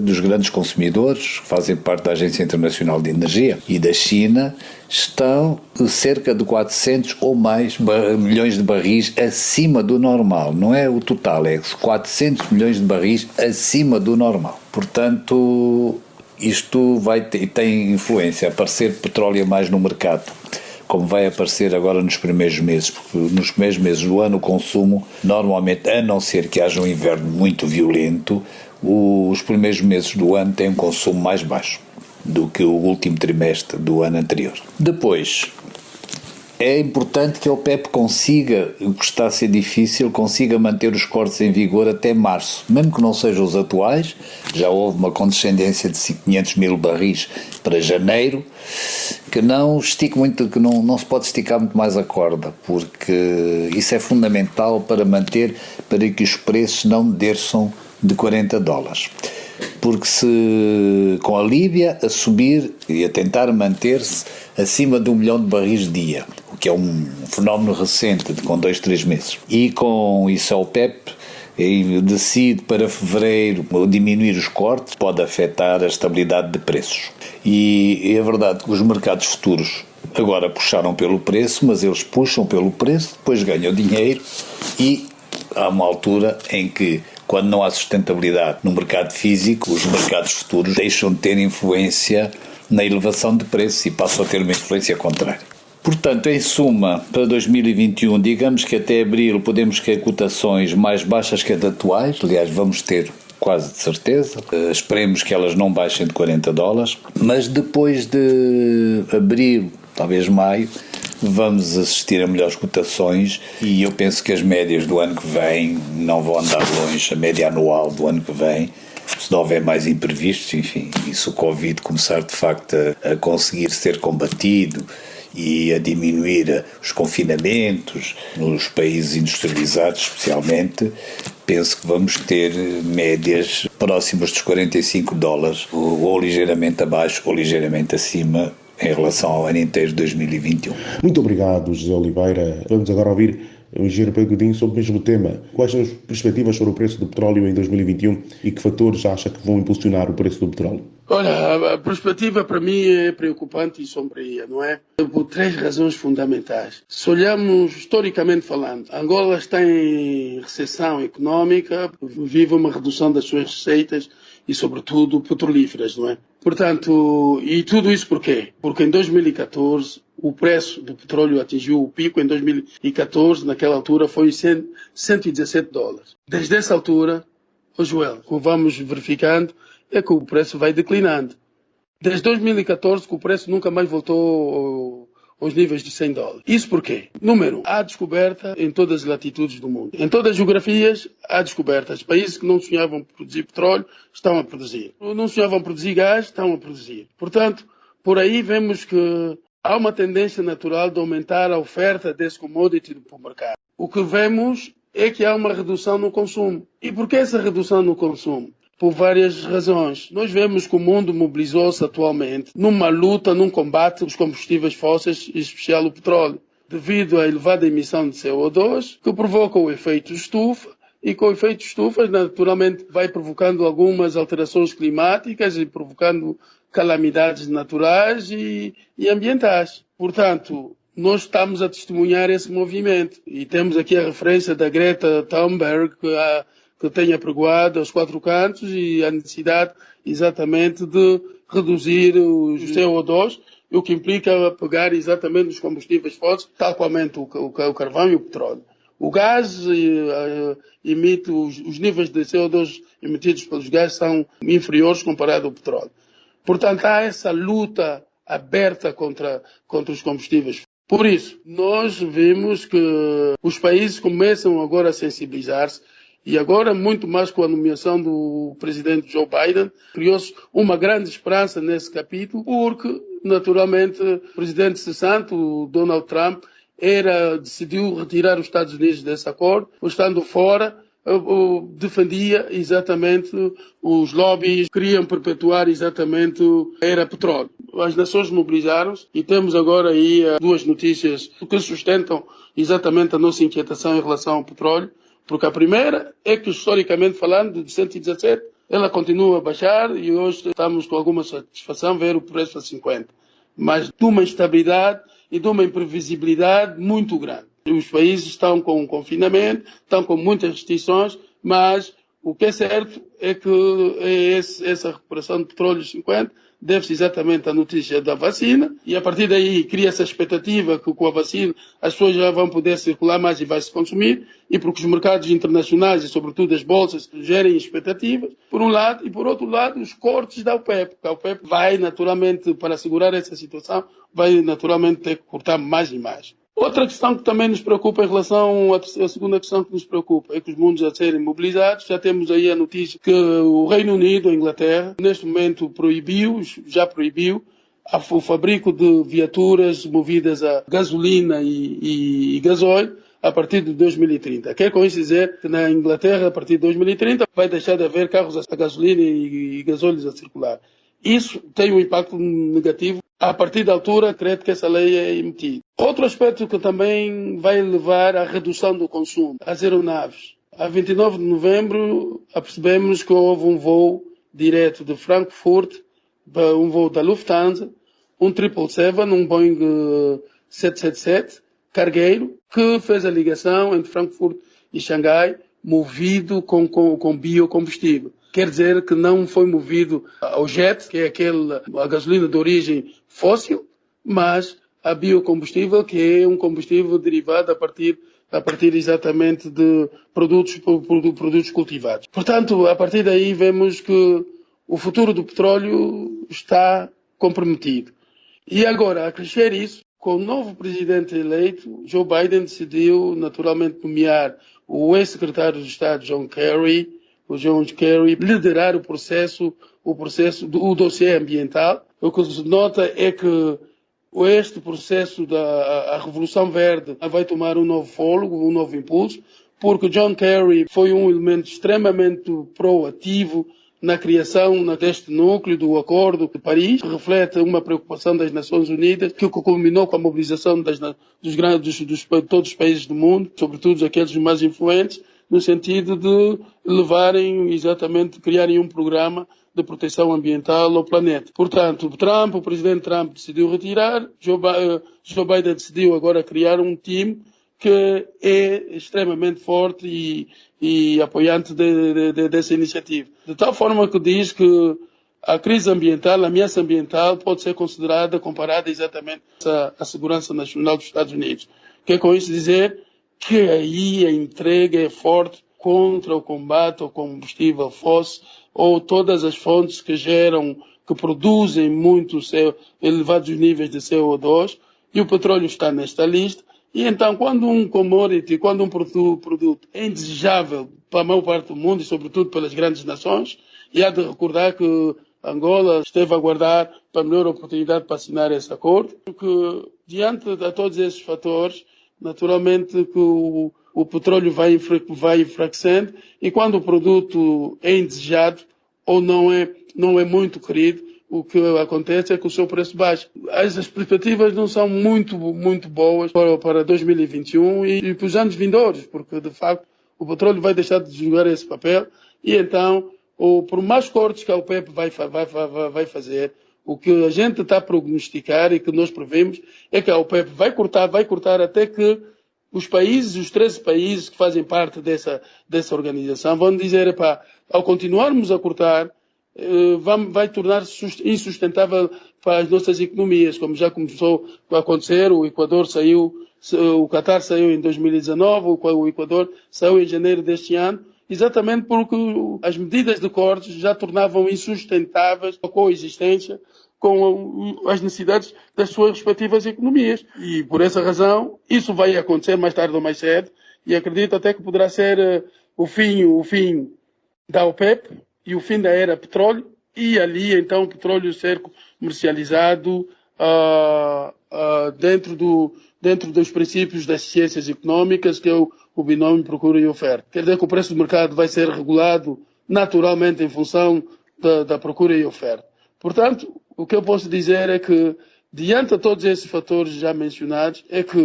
dos grandes consumidores, que fazem parte da Agência Internacional de Energia e da China, estão cerca de 400 ou mais milhões de barris acima do normal. Não é o total, é 400 milhões de barris acima do normal. Portanto, isto tem influência, aparecer petróleo mais no mercado, como vai aparecer agora nos primeiros meses, porque nos primeiros meses do ano o consumo, normalmente, a não ser que haja um inverno muito violento, os primeiros meses do ano têm um consumo mais baixo do que o último trimestre do ano anterior. Depois, é importante que a OPEP consiga, o que está a ser difícil, consiga manter os cortes em vigor até março, mesmo que não sejam os atuais. Já houve uma condescendência de 500 mil barris para janeiro, que não estique muito, que não se pode esticar muito mais a corda, porque isso é fundamental para que os preços não desçam de $40. Porque se com a Líbia a subir e a tentar manter-se acima de 1 milhão de barris dia, o que é um fenómeno recente com 2, 3 meses, e com isso a OPEP decide para fevereiro diminuir os cortes, pode afetar a estabilidade de preços. E é verdade que os mercados futuros agora puxaram pelo preço, mas eles puxam pelo preço, depois ganham dinheiro, e há uma altura em que, quando não há sustentabilidade no mercado físico, os mercados futuros deixam de ter influência na elevação de preços e passam a ter uma influência contrária. Portanto, em suma, para 2021, digamos que até abril podemos ter cotações mais baixas que as atuais, aliás, vamos ter quase de certeza, esperemos que elas não baixem de $40, mas depois de abril, talvez maio, vamos assistir a melhores cotações e eu penso que as médias do ano que vem não vão andar longe, a média anual do ano que vem, se não houver mais imprevistos, enfim, e se o Covid começar de facto a conseguir ser combatido e a diminuir os confinamentos nos países industrializados especialmente, penso que vamos ter médias próximas dos $45, ou ligeiramente abaixo ou ligeiramente acima em relação ao ano inteiro de 2021. Muito obrigado, José Oliveira. Vamos agora ouvir o engenheiro Pedro Godinho sobre o mesmo tema. Quais são as perspectivas sobre o preço do petróleo em 2021 e que fatores acha que vão impulsionar o preço do petróleo? Olha, a perspectiva para mim é preocupante e sombria, não é? Por 3 razões fundamentais. Se olharmos historicamente falando, Angola está em recessão económica, vive uma redução das suas receitas e, sobretudo, petrolíferas, não é? Portanto, e tudo isso por quê? Porque em 2014 o preço do petróleo atingiu o pico, em 2014, naquela altura, foi $117. Desde essa altura, Joel, como vamos verificando, é que o preço vai declinando. Desde 2014 que o preço nunca mais voltou aos níveis de $100. Isso por quê? Número 1, há descoberta em todas as latitudes do mundo. Em todas as geografias há descobertas. Países que não sonhavam produzir petróleo estão a produzir. Não sonhavam produzir gás, estão a produzir. Portanto, por aí vemos que há uma tendência natural de aumentar a oferta desse commodity para o mercado. O que vemos é que há uma redução no consumo. E por que essa redução no consumo? Por várias razões. Nós vemos que o mundo mobilizou-se atualmente numa luta, num combate dos combustíveis fósseis, em especial o petróleo, devido à elevada emissão de CO2, que provoca o efeito estufa, e com o efeito estufa, naturalmente, vai provocando algumas alterações climáticas e provocando calamidades naturais e ambientais. Portanto, nós estamos a testemunhar esse movimento. E temos aqui a referência da Greta Thunberg, que tem apregoado aos 4 cantos e a necessidade exatamente de reduzir o CO2, o que implica pegar exatamente os combustíveis fósseis, tal qualmente o carvão e o petróleo. O gás emite, os níveis de CO2 emitidos pelos gás são inferiores comparado ao petróleo. Portanto, há essa luta aberta contra os combustíveis. Por isso, nós vimos que os países começam agora a sensibilizar-se. E agora, muito mais com a nomeação do presidente Joe Biden, criou-se uma grande esperança nesse capítulo, porque, naturalmente, o presidente cessante, o Donald Trump, decidiu retirar os Estados Unidos desse acordo, estando fora, defendia exatamente os lobbies, queriam perpetuar exatamente a era petróleo. As nações mobilizaram-se e temos agora aí 2 notícias que sustentam exatamente a nossa inquietação em relação ao petróleo. Porque a primeira é que, historicamente falando, de 117, ela continua a baixar e hoje estamos com alguma satisfação ver o preço a 50. Mas de uma instabilidade e de uma imprevisibilidade muito grande. Os países estão com confinamento, estão com muitas restrições, mas o que é certo é que essa recuperação de petróleo de 50 deve-se exatamente à notícia da vacina e a partir daí cria-se a expectativa que com a vacina as pessoas já vão poder circular mais e vai se consumir e porque os mercados internacionais e sobretudo as bolsas gerem expectativas, por um lado, e por outro lado os cortes da OPEP, porque a OPEP vai naturalmente, para assegurar essa situação, vai naturalmente ter que cortar mais e mais. Outra questão que também nos preocupa em relação à segunda questão que nos preocupa é que os mundos a serem mobilizados. Já temos aí a notícia que o Reino Unido, a Inglaterra, neste momento já proibiu o fabrico de viaturas movidas a gasolina e gasóleo a partir de 2030. Quer com isso dizer que na Inglaterra, a partir de 2030, vai deixar de haver carros a gasolina e gasóleos a circular. Isso tem um impacto negativo. A partir da altura, acredito que essa lei é emitida. Outro aspecto que também vai levar à redução do consumo, as aeronaves. A 29 de novembro, apercebemos que houve um voo direto de Frankfurt, um voo da Lufthansa, um 777, um Boeing 777, cargueiro, que fez a ligação entre Frankfurt e Xangai, movido com biocombustível. Quer dizer que não foi movido ao jet, que é a gasolina de origem fóssil, mas a biocombustível, que é um combustível derivado a partir exatamente de produtos cultivados. Portanto, a partir daí vemos que o futuro do petróleo está comprometido. E agora, a crescer isso, com o novo presidente eleito, Joe Biden decidiu naturalmente nomear o ex-secretário de Estado John Kerry, liderar o processo do dossiê ambiental. O que se nota é que este processo da Revolução Verde vai tomar um novo fôlego, um novo impulso, porque John Kerry foi um elemento extremamente proativo na criação deste núcleo do Acordo de Paris, que reflete uma preocupação das Nações Unidas, que culminou com a mobilização de todos os países do mundo, sobretudo aqueles mais influentes, no sentido de criarem um programa de proteção ambiental ao planeta. Portanto, o presidente Trump decidiu retirar, Joe Biden decidiu agora criar um time que é extremamente forte e apoiante dessa iniciativa. De tal forma que diz que a crise ambiental, a ameaça ambiental, pode ser comparada exatamente à segurança nacional dos Estados Unidos. Quer com isso dizer que aí a entrega é forte contra o combate ao combustível fóssil ou todas as fontes que produzem elevados níveis de CO2, e o petróleo está nesta lista. E então, quando um commodity, quando um produto é indesejável para a maior parte do mundo, e sobretudo pelas grandes nações, e há de recordar que Angola esteve a aguardar para a melhor oportunidade para assinar esse acordo, porque diante de todos esses fatores, naturalmente que o petróleo vai enfraquecendo, e quando o produto é indesejado ou não é muito querido, o que acontece é que o seu preço baixa. As perspectivas não são muito boas para 2021 e para os anos vindouros, porque de facto o petróleo vai deixar de jogar esse papel, e então, por mais cortes que a OPEP vai fazer, o que a gente está a prognosticar e que nós prevemos é que a OPEP vai cortar até que os 13 países que fazem parte dessa organização vão dizer, ao continuarmos a cortar, vai tornar-se insustentável para as nossas economias, como já começou a acontecer. O Equador saiu, o Qatar saiu em 2019, o Equador saiu em janeiro deste ano, exatamente porque as medidas de cortes já tornavam insustentáveis a coexistência com as necessidades das suas respectivas economias. E por essa razão, isso vai acontecer mais tarde ou mais cedo, e acredito até que poderá ser o fim da OPEP e o fim da era petróleo, e ali então o petróleo ser comercializado dentro dos princípios das ciências económicas, que é o binômio procura e oferta. Quer dizer que o preço do mercado vai ser regulado naturalmente em função da procura e oferta. Portanto, o que eu posso dizer é que, diante de todos esses fatores já mencionados, é que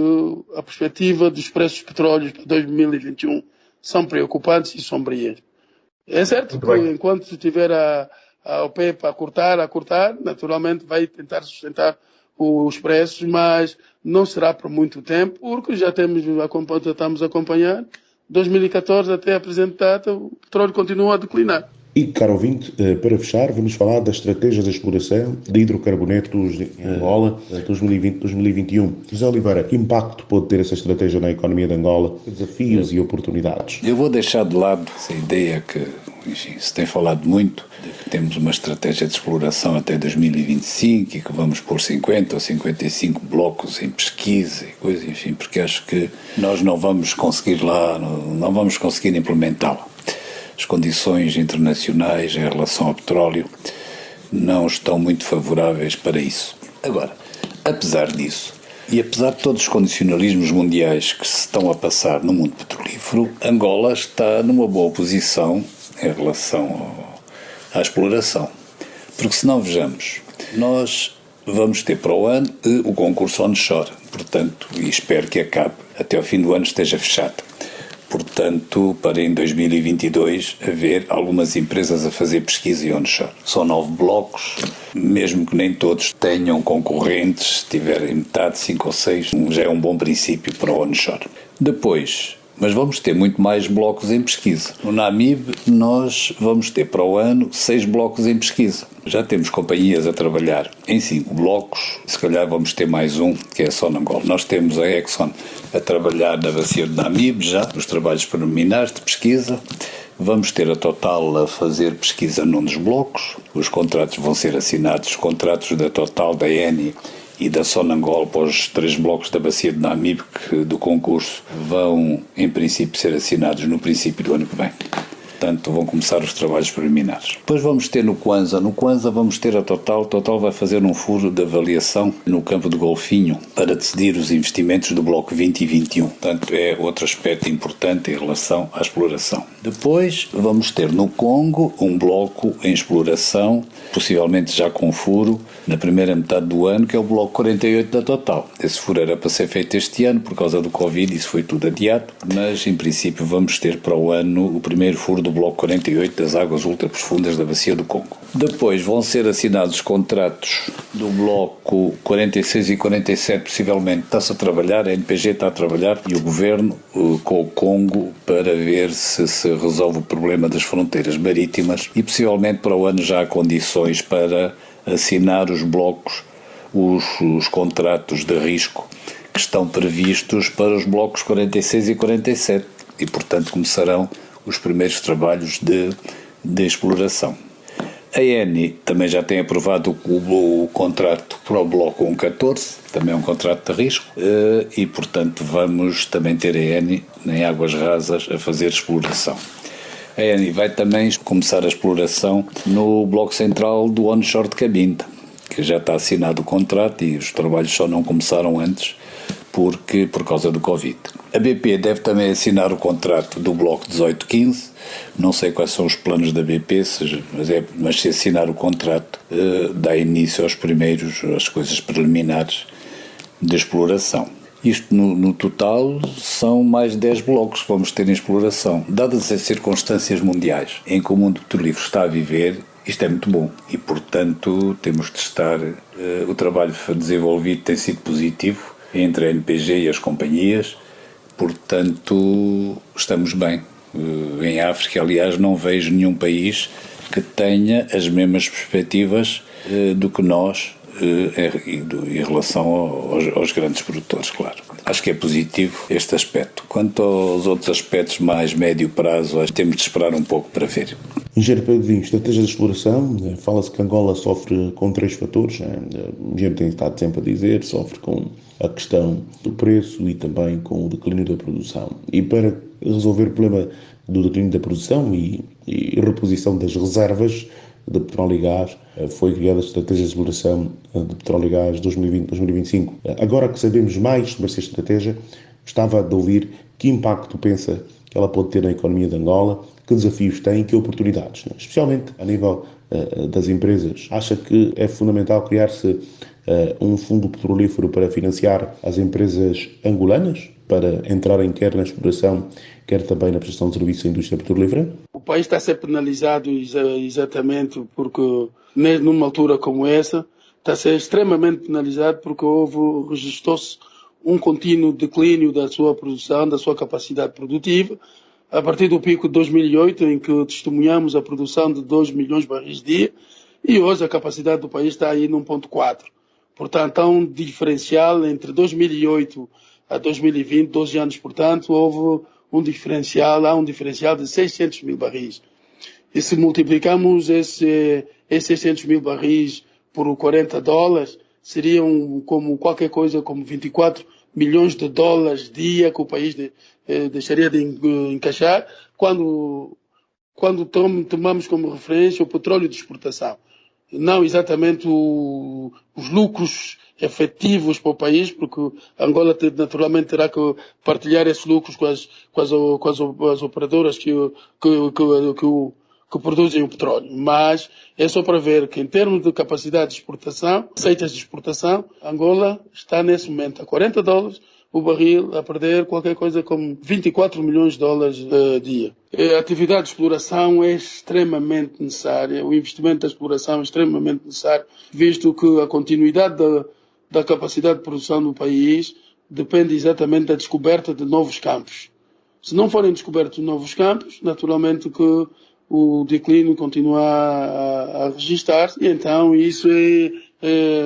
a perspectiva dos preços de petróleo para 2021 são preocupantes e sombrias. É certo que enquanto tiver a OPEP a cortar, naturalmente vai tentar sustentar os preços, mas não será por muito tempo, porque já estamos a acompanhar 2014 até a presente data, o petróleo continua a declinar. E, caro ouvinte, para fechar, vamos falar da estratégia de exploração de hidrocarbonetos em Angola 2020-2021. José Oliveira, que impacto pode ter essa estratégia na economia de Angola? Desafios e oportunidades? Eu vou deixar de lado essa ideia que, enfim, se tem falado muito, de que temos uma estratégia de exploração até 2025 e que vamos pôr 50 ou 55 blocos em pesquisa e coisa, enfim, porque acho que nós não vamos conseguir implementá-la. As condições internacionais em relação ao petróleo não estão muito favoráveis para isso. Agora, apesar disso, e apesar de todos os condicionalismos mundiais que se estão a passar no mundo petrolífero, Angola está numa boa posição em relação à exploração. Porque se não vejamos, nós vamos ter para o ano o concurso onshore, portanto, e espero que acabe, até ao fim do ano esteja fechado. Portanto, para em 2022 haver algumas empresas a fazer pesquisa e onshore. São 9 blocos, mesmo que nem todos tenham concorrentes, se tiverem metade, 5 ou 6, já é um bom princípio para o onshore. Depois, mas vamos ter muito mais blocos em pesquisa. No NAMIB nós vamos ter para o ano 6 blocos em pesquisa. Já temos companhias a trabalhar em 5 blocos, se calhar vamos ter mais um, que é a Sonangol. Nós temos a Exxon a trabalhar na bacia do NAMIB já, nos trabalhos preliminares de pesquisa. Vamos ter a Total a fazer pesquisa num dos blocos. Os contratos vão ser assinados, os contratos da Total, da Eni e da Sonangol para os 3 blocos da bacia de NAMIB do concurso vão, em princípio, ser assinados no princípio do ano que vem. Portanto, vão começar os trabalhos preliminares. Depois vamos ter no Kwanza. No Kwanza vamos ter a Total. Total vai fazer um furo de avaliação no campo de Golfinho para decidir os investimentos do bloco 20 e 21. Portanto, é outro aspecto importante em relação à exploração. Depois vamos ter no Congo um bloco em exploração, possivelmente já com furo, na primeira metade do ano, que é o bloco 48 da Total. Esse furo era para ser feito este ano, por causa do Covid, isso foi tudo adiado, mas em princípio vamos ter para o ano o primeiro furo do bloco 48 das águas ultraprofundas da bacia do Congo. Depois vão ser assinados os contratos do bloco 46 e 47, possivelmente está-se a trabalhar, a NPG está a trabalhar e o Governo com o Congo para ver se resolve o problema das fronteiras marítimas e possivelmente para o ano já há condições para assinar os blocos, os contratos de risco que estão previstos para os blocos 46 e 47 e portanto começarão os primeiros trabalhos de exploração. A Eni também já tem aprovado o contrato para o bloco 114, também é um contrato de risco, e portanto vamos também ter a Eni em águas rasas a fazer exploração. A Eni vai também começar a exploração no bloco central do onshore de Cabinda, que já está assinado o contrato e os trabalhos só não começaram antes por causa do Covid. A BP deve também assinar o contrato do bloco 1815, não sei quais são os planos da BP, mas se assinar o contrato dá início às coisas preliminares de exploração. Isto no total são mais 10 blocos que vamos ter em exploração. Dadas as circunstâncias mundiais em que o mundo petrolífero está a viver, isto é muito bom e, portanto, temos de estar... o trabalho desenvolvido tem sido positivo entre a NPG e as companhias, portanto, estamos bem. Em África, aliás, não vejo nenhum país que tenha as mesmas perspectivas do que nós em relação aos grandes produtores, claro. Acho que é positivo este aspecto. Quanto aos outros aspectos mais médio prazo, temos de esperar um pouco para ver. Engenheiro Pedro Vinho, estratégia de exploração, fala-se que Angola sofre com 3 fatores, o engenheiro tem estado sempre a dizer, sofre com a questão do preço e também com o declínio da produção. E para resolver o problema do declínio da produção e reposição das reservas de petróleo e gás, foi criada a estratégia de exploração de petróleo e gás 2020-2025. Agora que sabemos mais sobre essa estratégia, gostava de ouvir que impacto pensa que ela pode ter na economia de Angola, que desafios tem e que oportunidades, especialmente a nível das empresas. Acha que é fundamental criar-se um fundo petrolífero para financiar as empresas angolanas, para entrarem quer na exploração, quer também na prestação de serviços à indústria petrolífera? O país está a ser penalizado exatamente porque, numa altura como essa, está a ser extremamente penalizado porque registrou-se um contínuo declínio da sua produção, da sua capacidade produtiva, a partir do pico de 2008, em que testemunhamos a produção de 2 milhões de barris dia, e hoje a capacidade do país está aí no 1,4. Portanto, há um diferencial entre 2008 a 2020, 12 anos, portanto, houve há um diferencial de 600 mil barris. E se multiplicamos esses 600 mil barris por $40, seriam como qualquer coisa como 24 milhões de dólares dia que o país deixaria de encaixar quando tomamos como referência o petróleo de exportação. Não exatamente os lucros efetivos para o país, porque Angola naturalmente terá que partilhar esses lucros com as operadoras que produzem o petróleo. Mas é só para ver que, em termos de capacidade de exportação, receitas de exportação, Angola está nesse momento a $40 o barril, a perder qualquer coisa como 24 milhões de dólares dia. A atividade de exploração é extremamente necessária, o investimento da exploração é extremamente necessário, visto que a continuidade da capacidade de produção do país depende exatamente da descoberta de novos campos. Se não forem descobertos novos campos, naturalmente que o declínio continua a registrar, e então isso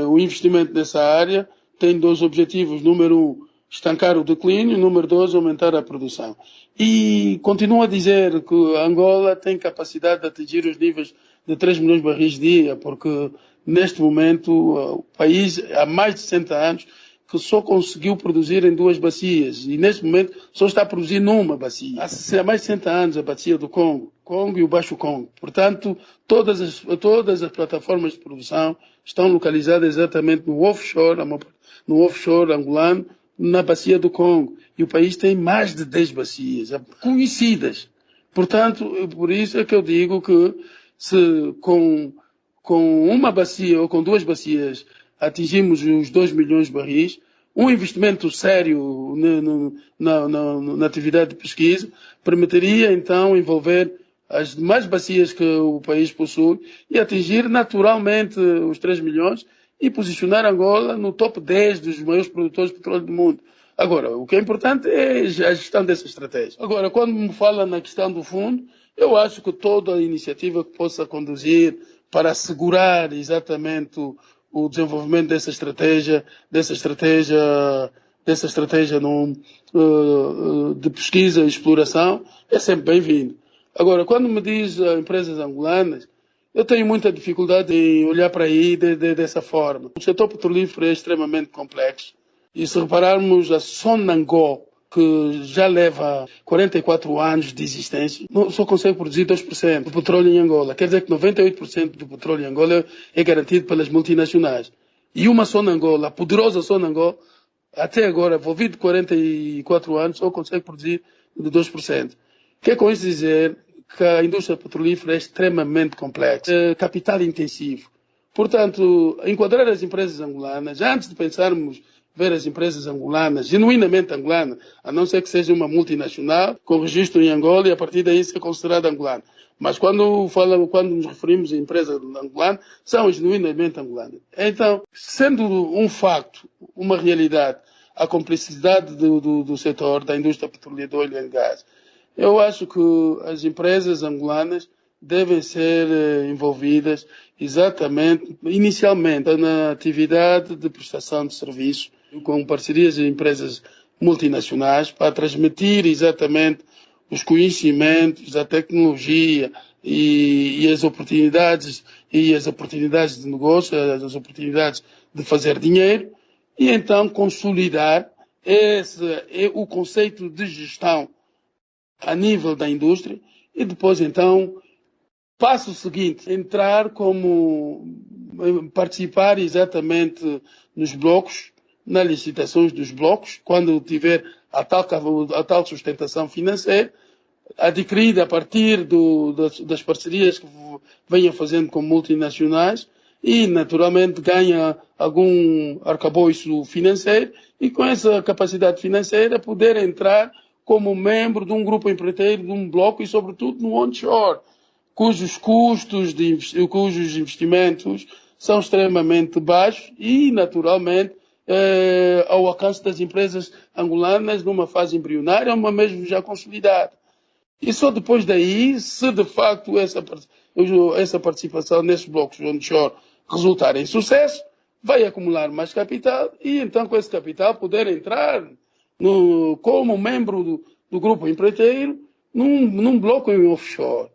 o investimento nessa área tem dois objetivos. Número um, estancar o declínio. Número dois, aumentar a produção. E continuo a dizer que Angola tem capacidade de atingir os níveis de 3 milhões de barris dia, porque neste momento o país, há mais de 60 anos, que só conseguiu produzir em 2 bacias, e neste momento só está a produzir numa bacia. Há mais de 60 anos a bacia do Congo e o Baixo Congo. Portanto, todas as plataformas de produção estão localizadas exatamente no offshore angolano, na bacia do Congo. E o país tem mais de 10 bacias conhecidas. Portanto, por isso é que eu digo que se com uma bacia ou com 2 bacias atingimos os 2 milhões de barris, um investimento sério na atividade de pesquisa permitiria então envolver as demais bacias que o país possui e atingir naturalmente os 3 milhões e posicionar Angola no top 10 dos maiores produtores de petróleo do mundo. Agora, o que é importante é a gestão dessa estratégia. Agora, quando me fala na questão do fundo, eu acho que toda a iniciativa que possa conduzir para assegurar exatamente o desenvolvimento dessa estratégia de pesquisa e exploração é sempre bem-vindo. Agora, quando me diz empresas angolanas, eu tenho muita dificuldade em olhar para aí dessa forma. O setor petrolífero é extremamente complexo. E se repararmos a Sonangol, que já leva 44 anos de existência, só consegue produzir 2% do petróleo em Angola. Quer dizer que 98% do petróleo em Angola é garantido pelas multinacionais. E uma Sonangol, a poderosa Sonangol, até agora, envolvido 44 anos, só consegue produzir de 2%. Quer com isso dizer que a indústria petrolífera é extremamente complexa, é capital intensivo. Portanto, enquadrar as empresas angolanas, antes de pensarmos ver as empresas angolanas, genuinamente angolanas, a não ser que seja uma multinacional, com registro em Angola e a partir daí ser considerada angolana. Mas quando nos referimos a empresas angolanas, são genuinamente angolanas. Então, sendo um facto, uma realidade, a complexidade do setor da indústria petrolífera de óleo e gás, eu acho que as empresas angolanas devem ser envolvidas exatamente, inicialmente, na atividade de prestação de serviços, com parcerias de empresas multinacionais, para transmitir exatamente os conhecimentos, a tecnologia e as oportunidades de negócio, as oportunidades de fazer dinheiro, e então consolidar o conceito de gestão a nível da indústria, e depois então passo seguinte, participar exatamente nos blocos, nas licitações dos blocos, quando tiver a tal sustentação financeira, adquirida a partir das parcerias que venha fazendo com multinacionais, e naturalmente ganha algum arcabouço financeiro, e com essa capacidade financeira poder entrar como membro de um grupo empreiteiro, de um bloco, e sobretudo no onshore, cujos custos, cujos investimentos são extremamente baixos e, naturalmente, ao alcance das empresas angolanas numa fase embrionária, uma mesmo já consolidada. E só depois daí, se de facto essa participação nesses blocos onshore resultar em sucesso, vai acumular mais capital e então com esse capital poder entrar como membro do grupo empreiteiro num bloco em offshore.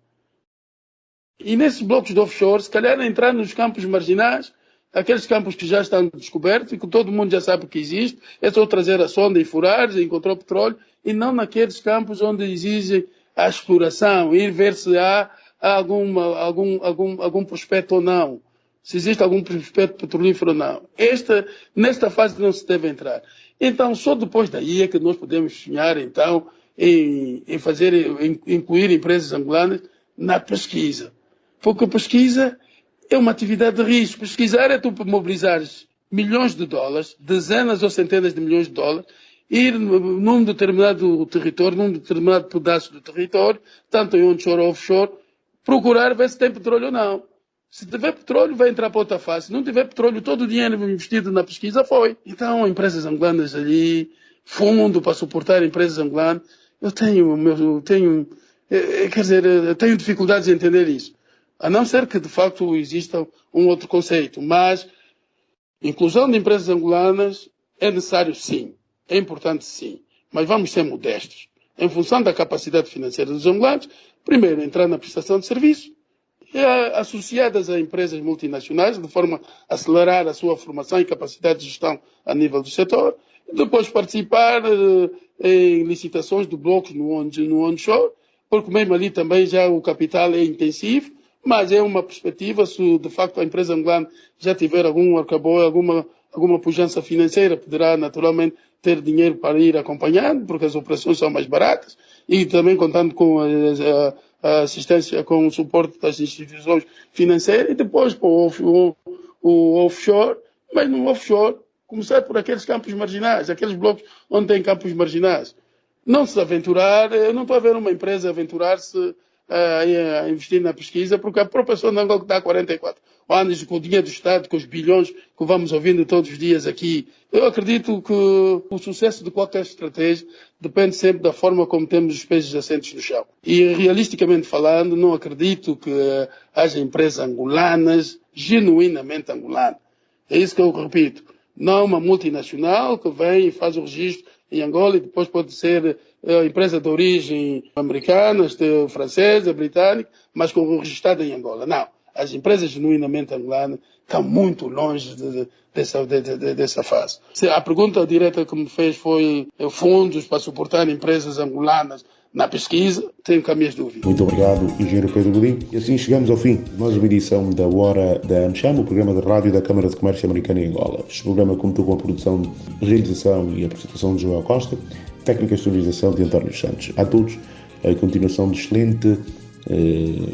E nesses blocos de offshore, se calhar entrar nos campos marginais, aqueles campos que já estão descobertos e que todo mundo já sabe que existe, é só trazer a sonda e furar e encontrar o petróleo, e não naqueles campos onde exige a exploração, ir ver se há algum prospecto ou não, se existe algum prospecto petrolífero ou não. Nesta fase não se deve entrar. Então, só depois daí é que nós podemos sonhar, então, em incluir empresas angolanas na pesquisa. Porque a pesquisa é uma atividade de risco. Pesquisar é tu mobilizares milhões de dólares, dezenas ou centenas de milhões de dólares, ir num determinado território, num determinado pedaço do território, tanto em onshore ou offshore, procurar ver se tem petróleo ou não. Se tiver petróleo, vai entrar para outra fase. Se não tiver petróleo, todo o dinheiro investido na pesquisa foi. Então, empresas angolanas ali, fundo para suportar empresas angolanas, eu tenho dificuldades em entender isso. A não ser que, de facto, exista um outro conceito. Mas inclusão de empresas angolanas é necessário, sim. É importante, sim. Mas vamos ser modestos. Em função da capacidade financeira dos angolanos, primeiro, entrar na prestação de serviço, associadas a empresas multinacionais, de forma a acelerar a sua formação e capacidade de gestão a nível do setor, e depois participar em licitações de blocos no onshore, porque mesmo ali também já o capital é intensivo, mas é uma perspectiva, se de facto a empresa angolana já tiver algum arcabouço, alguma pujança financeira, poderá naturalmente ter dinheiro para ir acompanhando, porque as operações são mais baratas, e também contando com a assistência, com o suporte das instituições financeiras, e depois para o offshore, mas no offshore, começar por aqueles campos marginais, aqueles blocos onde tem campos marginais. Não se aventurar, eu não estou a ver uma empresa aventurar-se a investir na pesquisa, porque a própria zona de Angola que está há 44 anos, com o dinheiro do Estado, com os bilhões que vamos ouvindo todos os dias aqui. Eu acredito que o sucesso de qualquer estratégia depende sempre da forma como temos os pés assentes no chão. E, realisticamente falando, não acredito que haja empresas angolanas, genuinamente angolanas. É isso que eu repito. Não uma multinacional que vem e faz o registro em Angola e depois pode ser empresa de origem americana, francesa, britânica, mas registrada em Angola. Não. As empresas genuinamente angolanas estão muito longe dessa fase. A pergunta direta que me fez foi fundos para suportar empresas angolanas na pesquisa, tenho cá minhas dúvidas. Muito obrigado, engenheiro Pedro Godinho. E assim chegamos ao fim de mais uma edição da Hora da AmCham, o programa de rádio da Câmara de Comércio Americana em Angola. Este programa contou com a produção, realização e apresentação de João Costa, técnica e sonorização de António Santos. A todos, a continuação de excelente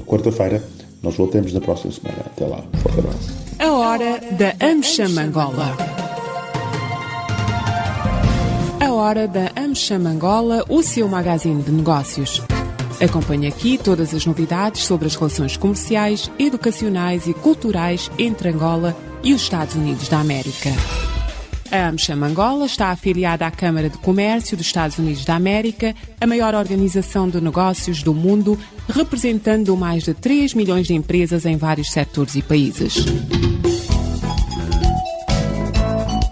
quarta-feira. Nós voltamos na próxima semana. Até lá. Forte abraço. A Hora da AmCham Angola. A Hora da AmCham Angola, o seu magazine de negócios. Acompanhe aqui todas as novidades sobre as relações comerciais, educacionais e culturais entre Angola e os Estados Unidos da América. A AmCham Angola está afiliada à Câmara de Comércio dos Estados Unidos da América, a maior organização de negócios do mundo, representando mais de 3 milhões de empresas em vários setores e países.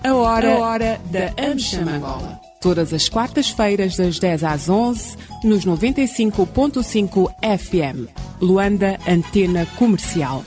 A Hora da AmCham Angola. Todas as quartas-feiras, das 10 às 11, nos 95.5 FM. Luanda, Antena Comercial.